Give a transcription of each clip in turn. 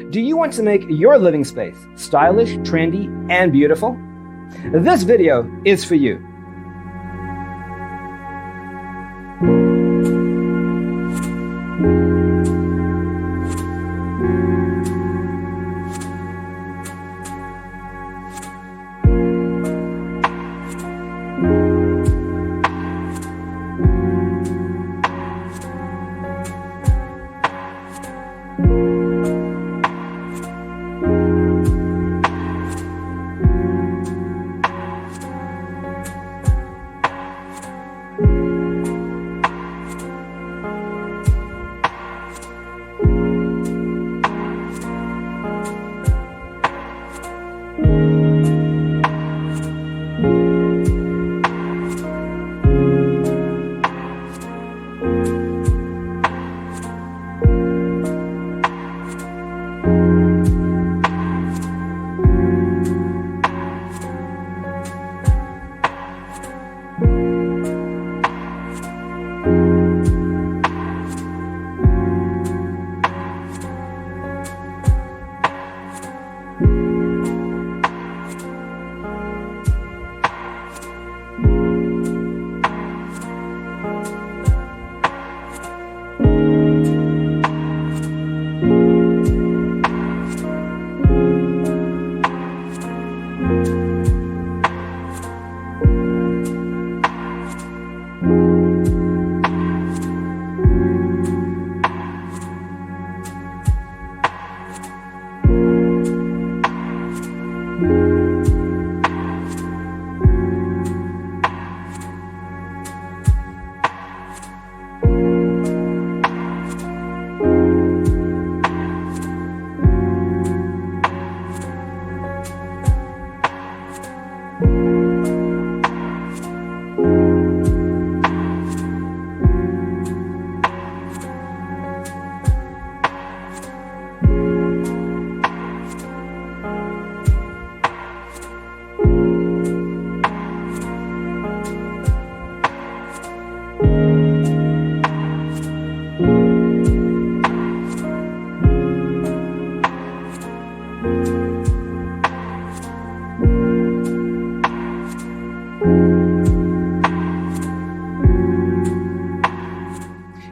Do you want to make your living space stylish, trendy, and beautiful? This video is for you.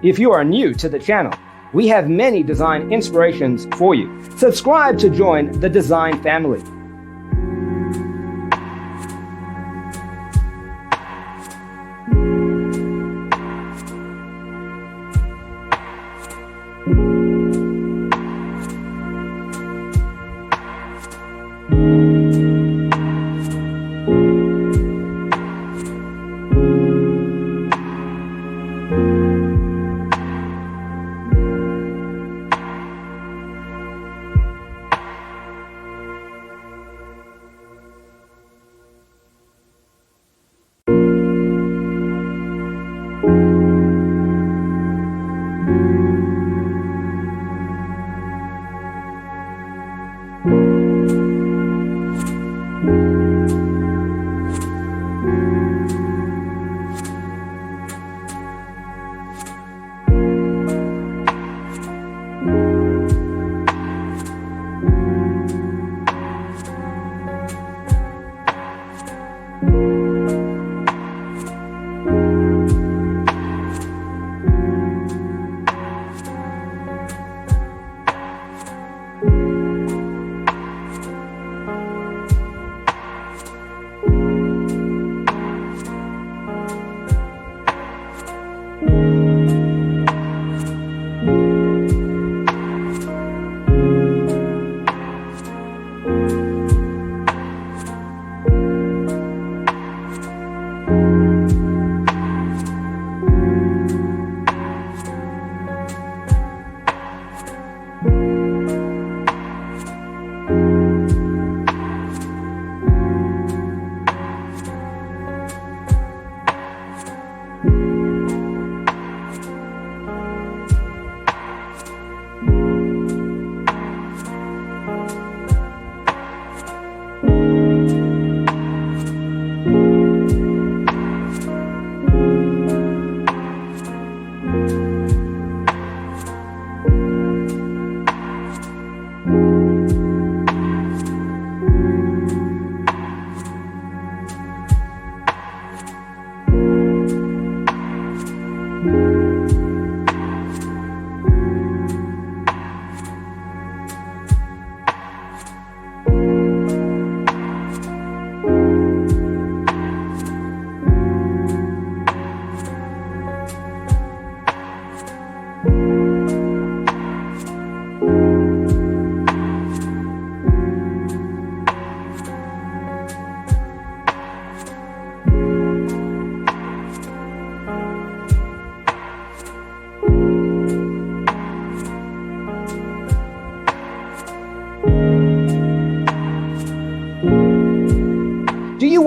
If you are new to the channel, we have many design inspirations for you. Subscribe to join the design family.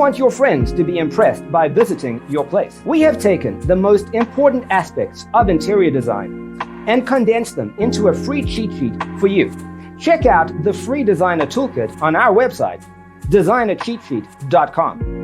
want your friends to be impressed by visiting your place. We have taken the most important aspects of interior design and condensed them into a free cheat sheet for you. Check out the free designer toolkit on our website, designercheatsheet.com.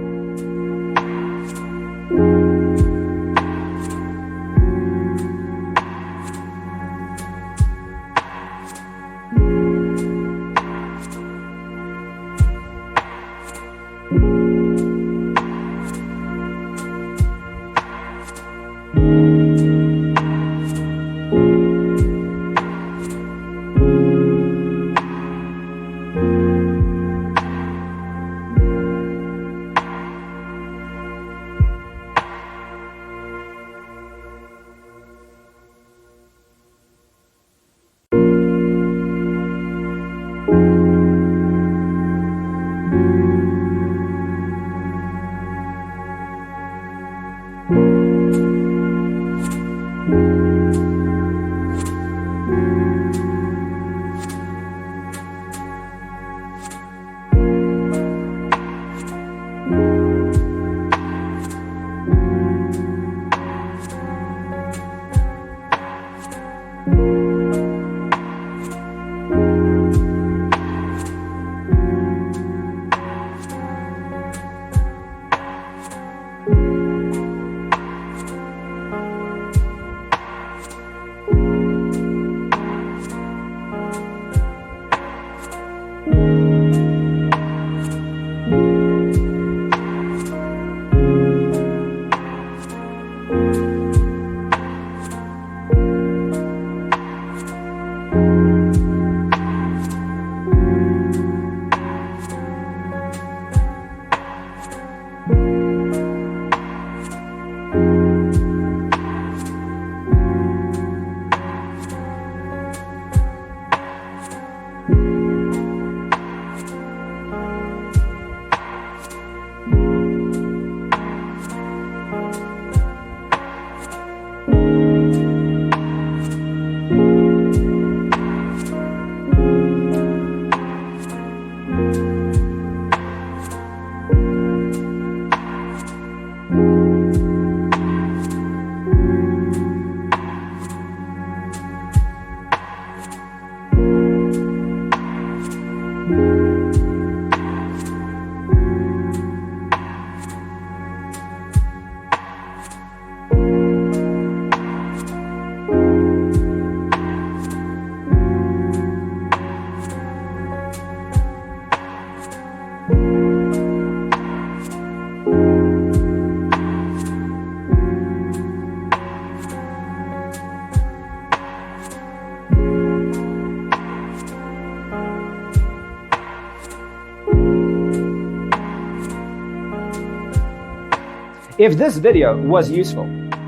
If this video was useful,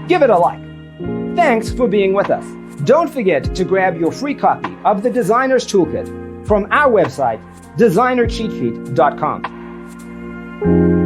give it a like. Thanks for being with us. Don't forget to grab your free copy of the Designer's Toolkit from our website, designercheatsheet.com.